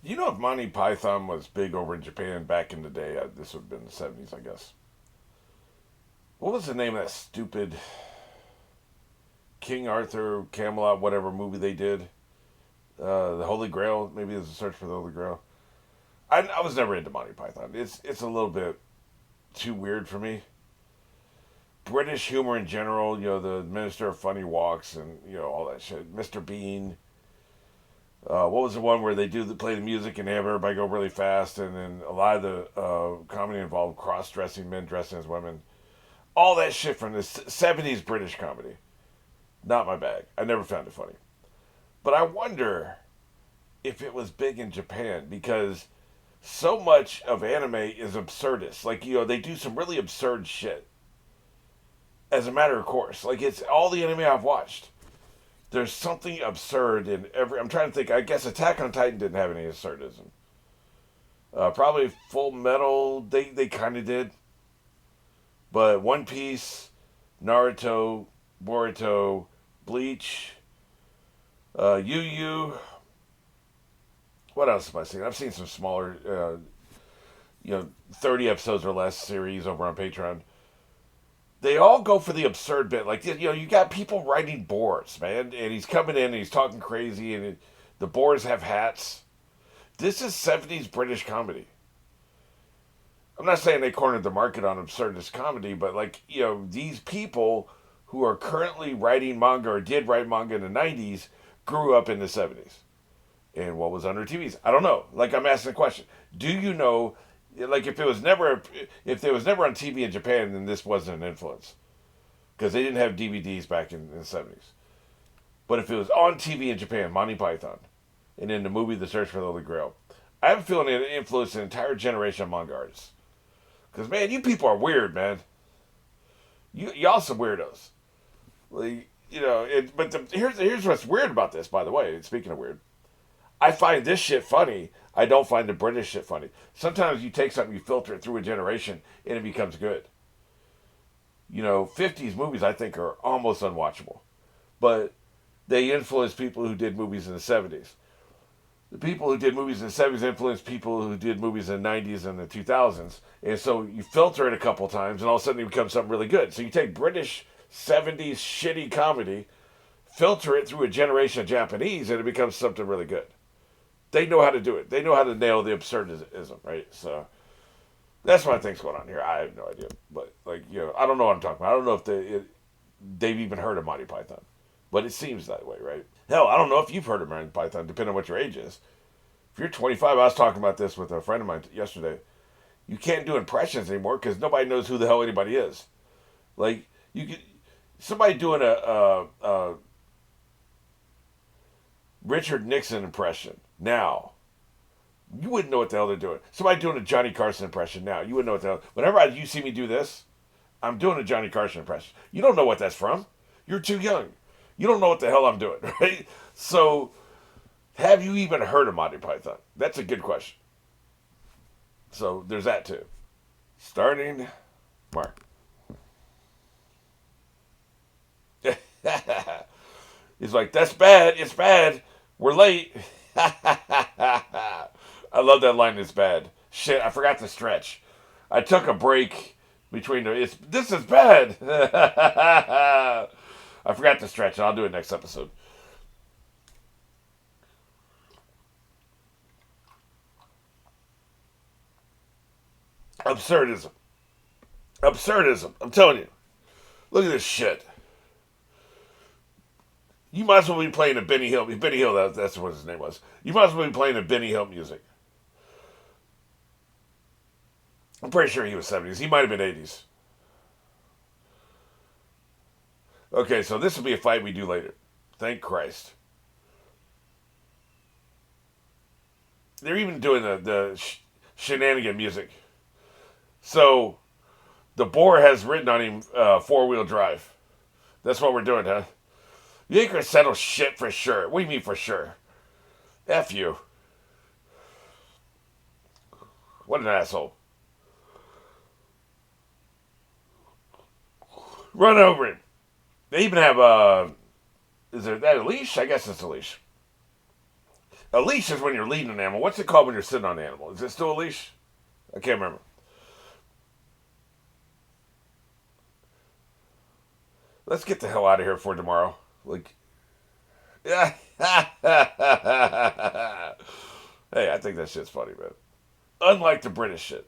You know, if Monty Python was big over in Japan back in the day, this would have been the 70s, I guess. What was the name of that stupid King Arthur, Camelot, whatever movie they did? The Holy Grail. Maybe it was a search for the Holy Grail. I was never into Monty Python. It's a little bit too weird for me. British humor in general, the Minister of Funny Walks and all that shit. Mr. Bean. What was the one where they play the music and they have everybody go really fast, and then a lot of the comedy involved cross-dressing men dressing as women. All that shit from the '70s British comedy. Not my bag. I never found it funny. But I wonder if it was big in Japan because so much of anime is absurdist. Like, they do some really absurd shit as a matter of course. Like, it's all the anime I've watched. There's something absurd in every. I'm trying to think. I guess Attack on Titan didn't have any absurdism. Probably Full Metal, they kind of did. But One Piece, Naruto, Boruto, Bleach, Yu Yu. What else have I seen? I've seen some smaller, 30 episodes or less series over on Patreon. They all go for the absurd bit. Like, you got people writing boards, man, and he's coming in and he's talking crazy, and the boards have hats. This is '70s British comedy. I'm not saying they cornered the market on absurdist comedy, but these people who are currently writing manga or did write manga in the '90s grew up in the '70s. And what was on their TVs? I don't know. Like, I'm asking a question. Do you know? Like, if there was never on TV in Japan, then this wasn't an influence because they didn't have DVDs back in the '70s. But if it was on TV in Japan, Monty Python, and in the movie The Search for the Holy Grail, I have a feeling it influenced an entire generation of manga artists. Because, man, you people are weird, man. Y'all some weirdos. Like, here's what's weird about this, by the way. Speaking of weird, I find this shit funny. I don't find the British shit funny. Sometimes you take something, you filter it through a generation, and it becomes good. 50s movies I think are almost unwatchable. But they influence people who did movies in the '70s. The people who did movies in the '70s influenced people who did movies in the '90s and the 2000s. And so you filter it a couple times, and all of a sudden it becomes something really good. So you take British '70s shitty comedy, filter it through a generation of Japanese, and it becomes something really good. They know how to do it. They know how to nail the absurdism, right? So that's what I think's going on here. I have no idea, but I don't know what I'm talking about. I don't know if they've even heard of Monty Python, but it seems that way, right? Hell, I don't know if you've heard of Monty Python, depending on what your age is. If you're 25, I was talking about this with a friend of mine yesterday. You can't do impressions anymore because nobody knows who the hell anybody is. Like, you could somebody doing a Richard Nixon impression now, you wouldn't know what the hell they're doing. Somebody doing a Johnny Carson impression now, you wouldn't know what the hell. Whenever you see me do this, I'm doing a Johnny Carson impression. You don't know what that's from. You're too young. You don't know what the hell I'm doing, right? So, have you even heard of Monty Python? That's a good question. So, there's that too. Starting Mark. He's like, that's bad. It's bad. We're late. I love that line. It's bad. Shit, I forgot to stretch. I took a break between this is bad. I forgot to stretch. I'll do it next episode. Absurdism. Absurdism. I'm telling you. Look at this shit. You might as well be playing a Benny Hill. Benny Hill, that's what his name was. You might as well be playing a Benny Hill music. I'm pretty sure he was '70s. He might have been '80s. Okay, so this will be a fight we do later. Thank Christ. They're even doing the shenanigan music. So the boar has written on him four-wheel drive. That's what we're doing, huh? You ain't gonna settle shit for sure. What do you mean for sure? F you. What an asshole. Run over him. They even have is there that a leash? I guess it's a leash. A leash is when you're leading an animal. What's it called when you're sitting on the animal? Is it still a leash? I can't remember. Let's get the hell out of here for tomorrow. Like, yeah. Hey, I think that shit's funny, man. Unlike the British shit.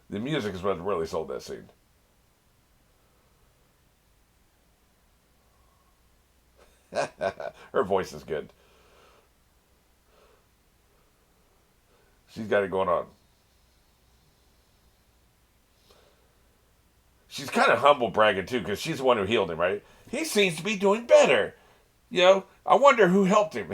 The music is what really sold that scene. Her voice is good. She's got it going on. She's kind of humble bragging too, because she's the one who healed him, right? He seems to be doing better. You know, I wonder who helped him.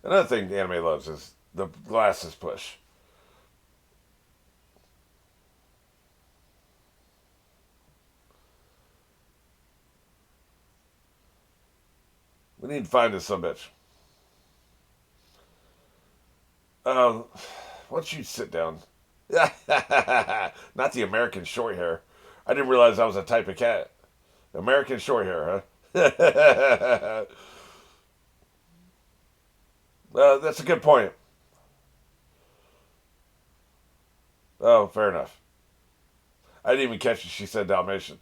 Another thing the anime loves is the glasses push. We need to find this some bitch. Um, why don't you sit down? Not the American short hair. I didn't realize that was a type of cat. American short hair, huh? That's a good point. Oh, fair enough. I didn't even catch it. She said Dalmatian.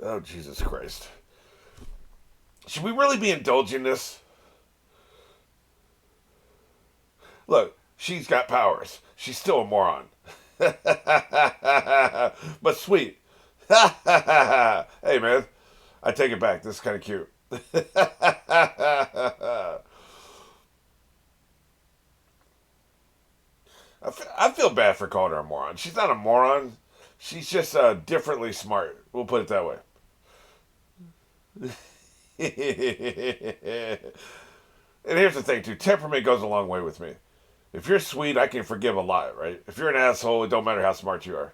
Oh, Jesus Christ. Should we really be indulging this? Look, she's got powers. She's still a moron. But sweet. Hey, man. I take it back. This is kind of cute. I feel bad for calling her a moron. She's not a moron. She's just differently smart. We'll put it that way. And here's the thing, too. Temperament goes a long way with me. If you're sweet, I can forgive a lot, right? If you're an asshole, it don't matter how smart you are.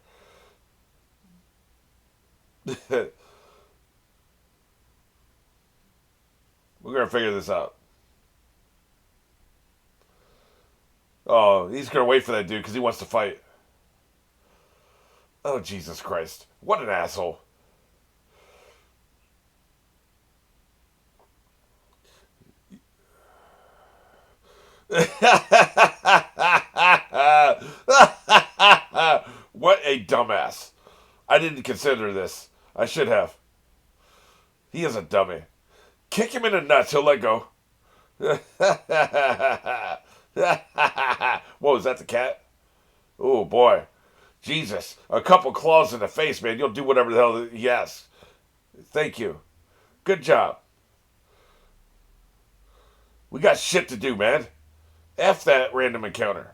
We're gonna figure this out. Oh, he's gonna wait for that dude because he wants to fight. Oh, Jesus Christ. What an asshole. What a dumbass. I didn't consider this. I should have. He is a dummy. Kick him in the nuts, he'll let go. Whoa, is that the cat? Oh, boy. Jesus. A couple claws in the face, man. You'll do whatever the hell he asks. Thank you. Good job. We got shit to do, man. F that random encounter.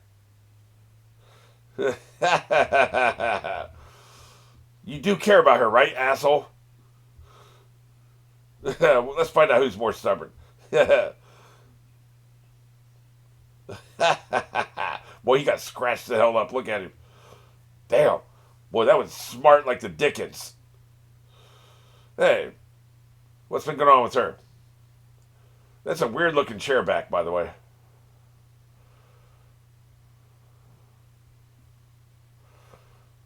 You do care about her, right, asshole? Well, let's find out who's more stubborn. Boy, he got scratched the hell up. Look at him. Damn. Boy, that was smart like the Dickens. Hey, what's been going on with her? That's a weird looking chair back, by the way.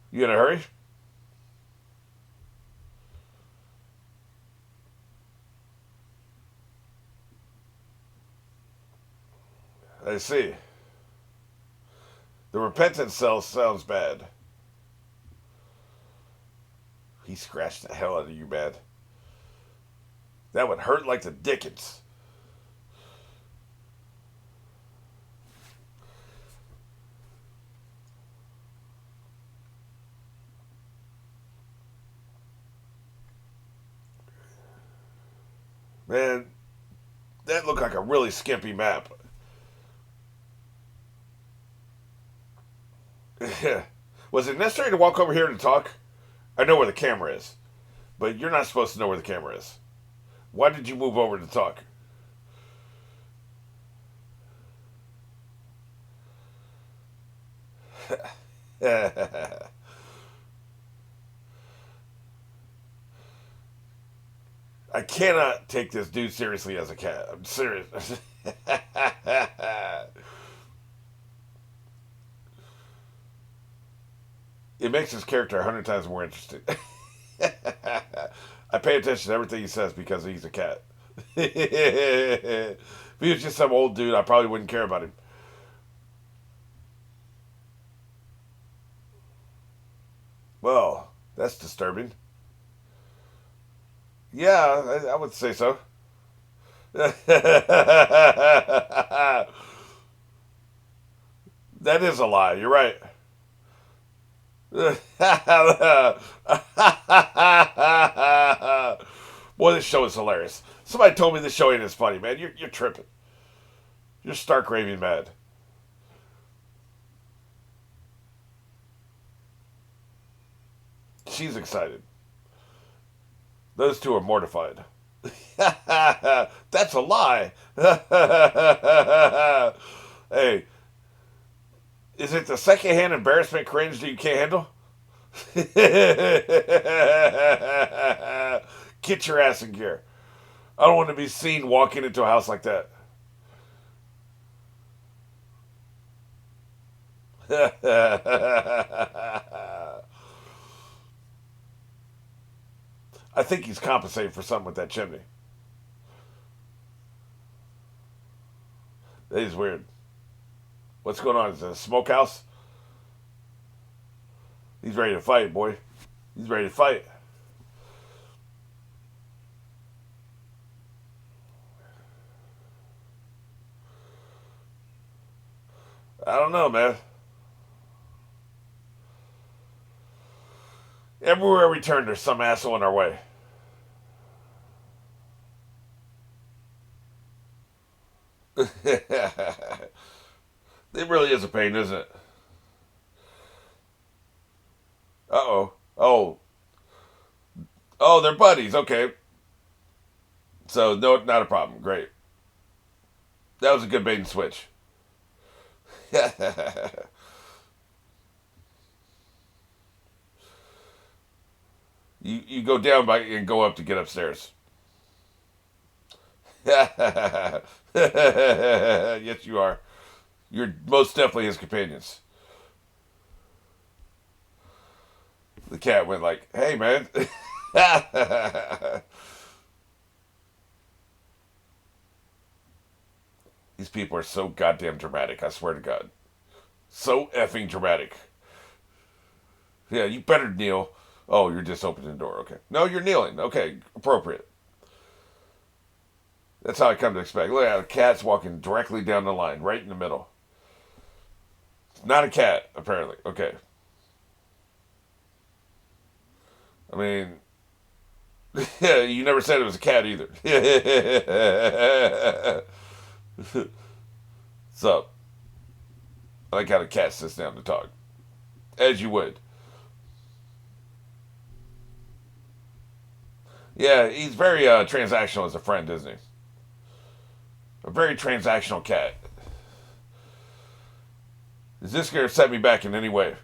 You in a hurry? I see. The repentant cell sounds bad. He scratched the hell out of you, man. That would hurt like the Dickens. Man, that looked like a really skimpy map. Was it necessary to walk over here to talk? I know where the camera is, but you're not supposed to know where the camera is. Why did you move over to talk? I cannot take this dude seriously as a cat. I'm serious. It makes his character 100 times more interesting. I pay attention to everything he says because he's a cat. If he was just some old dude, I probably wouldn't care about him. Well, that's disturbing. Yeah, I would say so. That is a lie. You're right. Boy, this show is hilarious. Somebody told me this show ain't as funny, man. You're tripping. You're stark raving mad. She's excited. Those two are mortified. That's a lie. Hey, is it the secondhand embarrassment cringe that you can't handle? Get your ass in gear. I don't want to be seen walking into a house like that. I think he's compensating for something with that chimney. That is weird. What's going on? Is it a smokehouse? He's ready to fight, boy. He's ready to fight. I don't know, man. Everywhere we turn, there's some asshole in our way. It really is a pain, isn't it? Uh oh. Oh. Oh, they're buddies. Okay. So, no, not a problem. Great. That was a good bait and switch. You go down by and go up to get upstairs. Yes, you are. You're most definitely his companions. The cat went like, "Hey, man." These people are so goddamn dramatic. I swear to God, so effing dramatic. Yeah, you better kneel. Oh, you're just opening the door. Okay. No, you're kneeling. Okay, appropriate. That's how I come to expect. Look at the cat's walking directly down the line, right in the middle. Not a cat, apparently. Okay. I mean, yeah, you never said it was a cat either. So, I like how the cat sits down to talk, as you would. Yeah, he's very transactional as a friend, isn't he? A very transactional cat. Is this going to set me back in any way?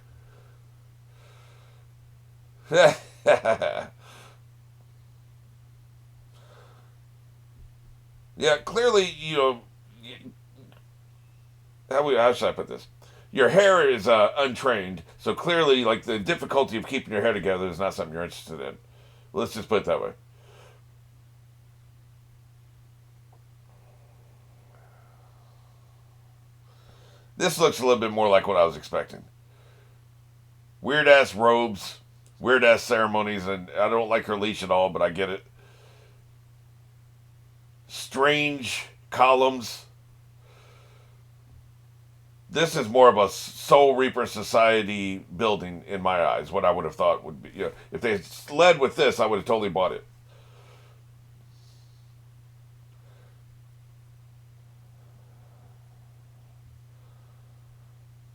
Yeah, clearly, how should I put this? Your hair is untrained, so clearly, like, the difficulty of keeping your hair together is not something you're interested in. Let's just put it that way. This looks a little bit more like what I was expecting. Weird ass robes, weird ass ceremonies, and I don't like her leash at all, but I get it. Strange columns. This is more of a Soul Reaper Society building in my eyes. What I would have thought would be, if they led with this, I would have totally bought it.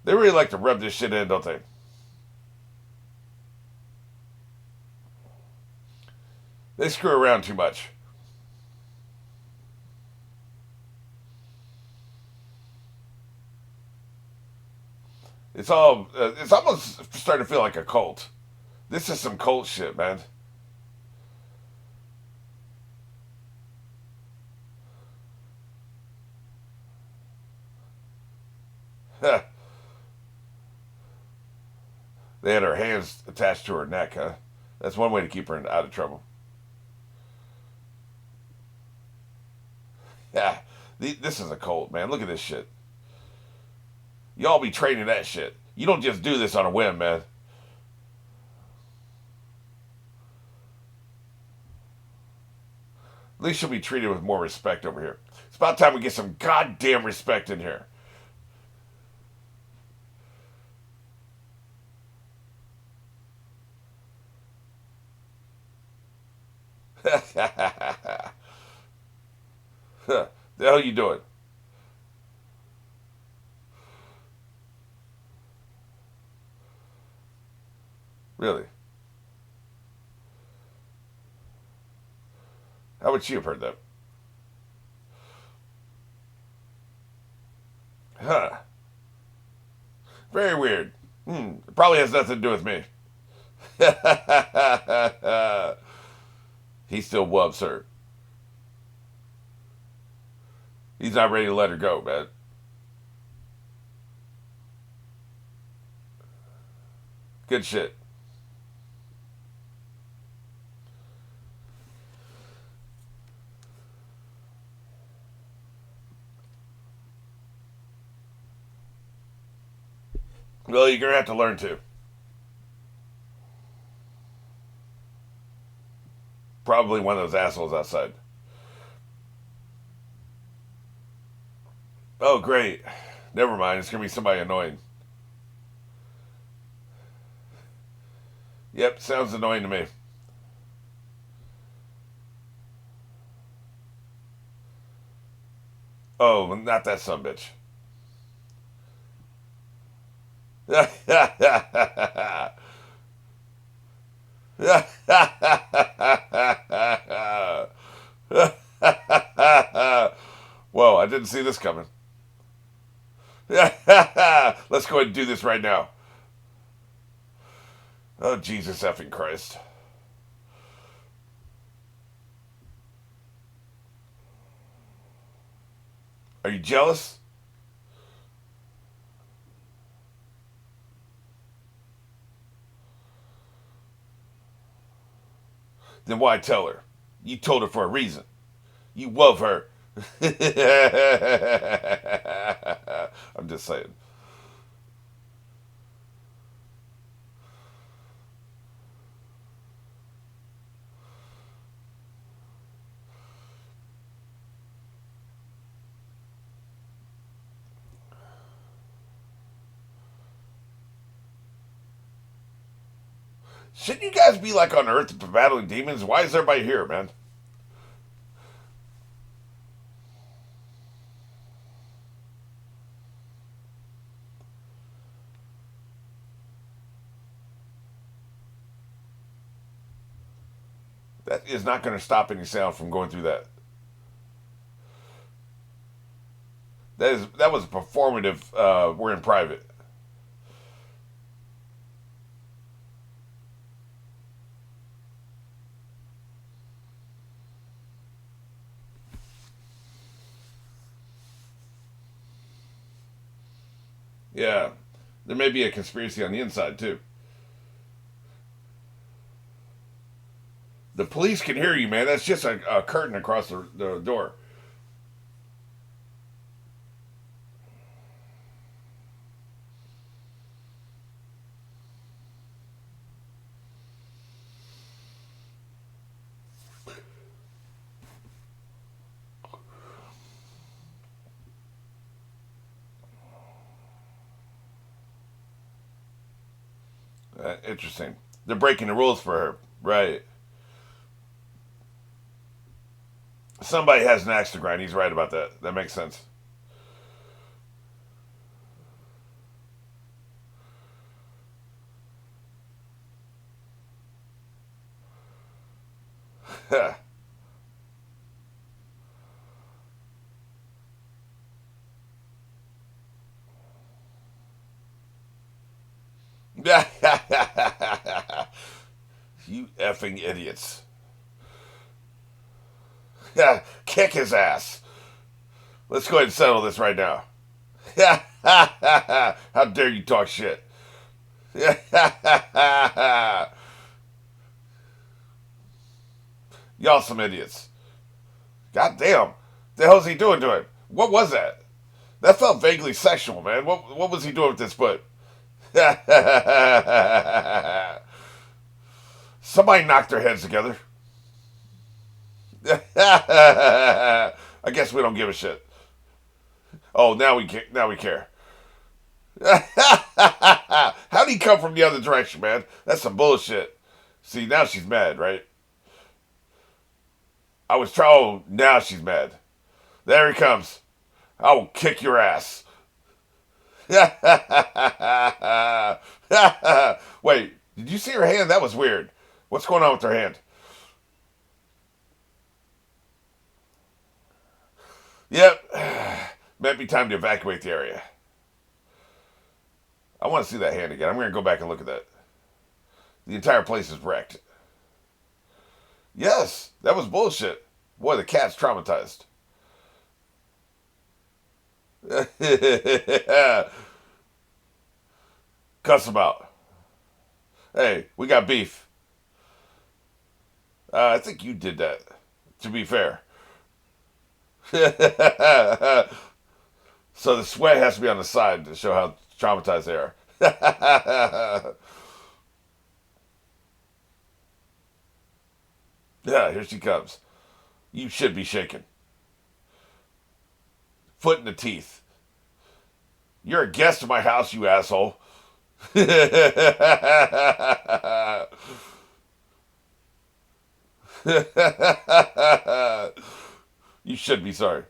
They really like to rub this shit in, don't they? They screw around too much. It's all. It's almost starting to feel like a cult. This is some cult shit, man. They had her hands attached to her neck, huh? That's one way to keep her out of trouble. Yeah, this is a cult, man. Look at this shit. Y'all be training that shit. You don't just do this on a whim, man. At least she'll be treated with more respect over here. It's about time we get some goddamn respect in here. The hell you doing? Really? How would she have heard that? Huh. Very weird. It probably has nothing to do with me. He still loves her. He's not ready to let her go, man. Good shit. Well, you're gonna have to learn to. Probably one of those assholes outside. Oh, great. Never mind. It's gonna be somebody annoying. Yep, sounds annoying to me. Oh, not that sumbitch. Whoa, I didn't see this coming. Let's go ahead and do this right now. Oh, Jesus effing Christ. Are you jealous? Then why tell her? You told her for a reason. You love her. I'm just saying. Shouldn't you guys be like on Earth battling demons? Why is everybody here, man? That is not going to stop any sound from going through that. That was performative. We're in private. Yeah, there may be a conspiracy on the inside too. The police can hear you, man. That's just a curtain across the door. Interesting. They're breaking the rules for her, right? Somebody has an axe to grind. He's right about that. That makes sense. You effing idiots. Kick his ass. Let's go ahead and settle this right now. How dare you talk shit? Y'all some idiots. God damn. The hell's he doing to him? What was that? That felt vaguely sexual, man. What was he doing with this foot? Somebody knocked their heads together. I guess we don't give a shit. Oh, now we care. How'd he come from the other direction, man? That's some bullshit. See, now she's mad, right? Oh, now she's mad. There he comes. I will kick your ass. Wait, did you see her hand? That was weird. What's going on with her hand? Yep. Might be time to evacuate the area. I want to see that hand again. I'm going to go back and look at that. The entire place is wrecked. Yes, that was bullshit. Boy, the cat's traumatized. Cuss him out. Hey, we got beef. I think you did that, to be fair. So the sweat has to be on the side to show how traumatized they are. Yeah, here she comes. You should be shaken. Foot in the teeth. You're a guest of my house, you asshole. You should be sorry.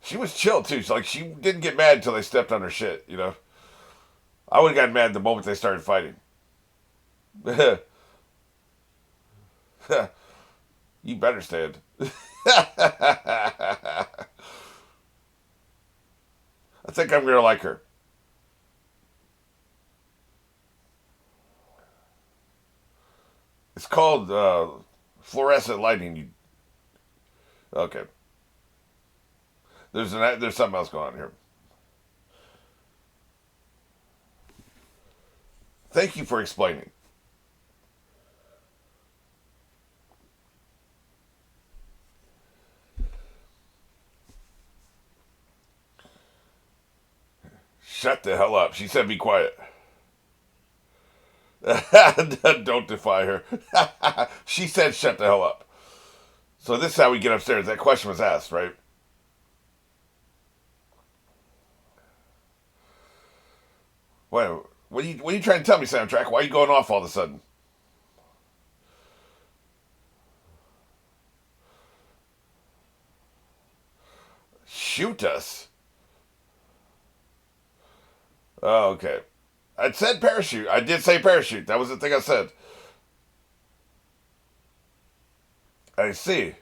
She was chill too. She didn't get mad until they stepped on her shit. You know, I would have gotten mad the moment they started fighting. You better stand. I think I'm gonna like her. It's called fluorescent lighting. Okay. There's something else going on here. Thank you for explaining. Shut the hell up. She said be quiet. Don't defy her. She said shut the hell up. So this is how we get upstairs. That question was asked, right? What are you trying to tell me, Soundtrack? Why are you going off all of a sudden? Shoot us? Oh, okay. I said parachute. I did say parachute. That was the thing I said. I see.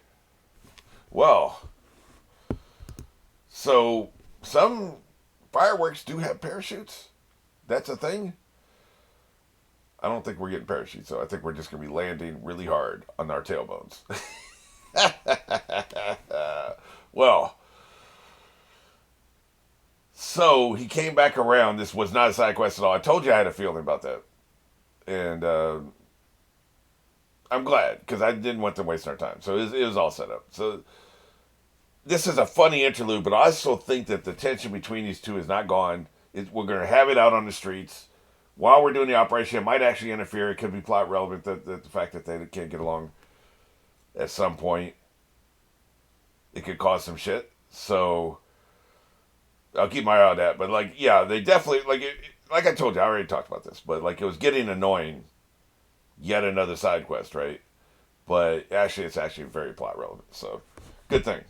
Well, so some fireworks do have parachutes. That's a thing. I don't think we're getting parachutes, though. I think we're just going to be landing really hard on our tailbones. Well, so he came back around. This was not a side quest at all. I told you I had a feeling about that. And I'm glad because I didn't want them wasting our time. So it was all set up. So this is a funny interlude, but I also think that the tension between these two is not gone. We're going to have it out on the streets while we're doing the operation. It might actually interfere. It could be plot relevant. The fact that they can't get along at some point, it could cause some shit. So I'll keep my eye on that. But yeah, they definitely like I told you. I already talked about this, but it was getting annoying. Yet another side quest, right? But actually, it's actually very plot relevant. So good thing.